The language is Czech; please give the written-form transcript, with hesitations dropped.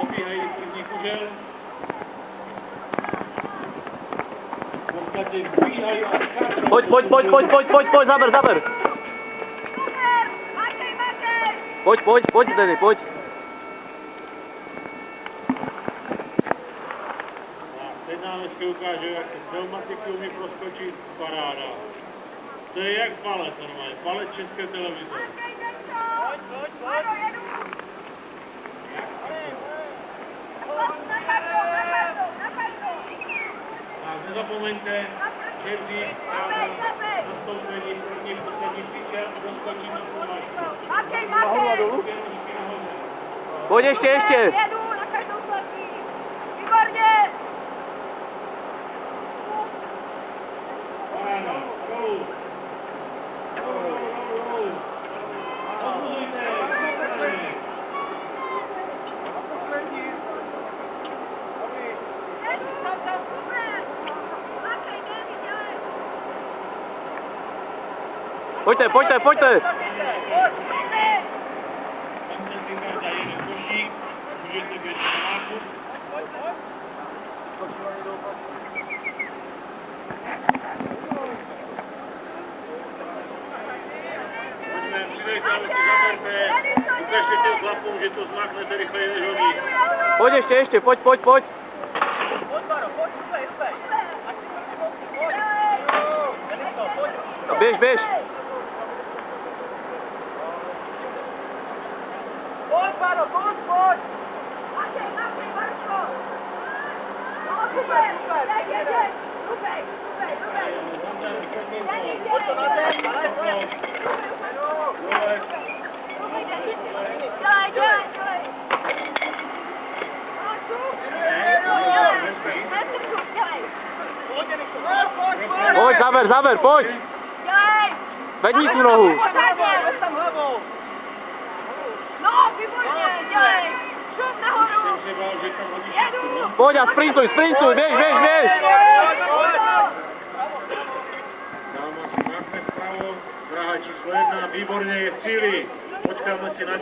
Obíhají první kužel. Podstatě zbíhají a skáčou. Pojď, zaber. Pojď, tedy, pojď. Teď nám ještě ukáže, jak se pneumatiky umí proskočit, paráda. To je jak palec normálně, palec České televize. Pojď. Tak nezapomeňte, že vždy nastoupení první, poslední příčer a doskočí na půlvačku. Pojď ještě. Jedu na každou sladí. Výborně. Paráda, dolů. Pozbudujte. Pojďte. Tam se týká za jeden košík, můžete běžet na nákup. Pojďme, přidejte, zaberte, ukažte těm chlapům, že to zmáknete rychleji než oni. Pojď ještě, pojď. A běž. Pojď, pojď. Makej, Barčo. No, super. Rubej. Pojď to na ten, dělej. Pojď, zaber, pojď. Vedni tu nohu. No, výborně, dělej. Šup nahoru. Jedu. Pojď a sprintuj, běž. Dáma si mákne vpravo, dráha číslo 1, výborně je v cíli. Počkáme si na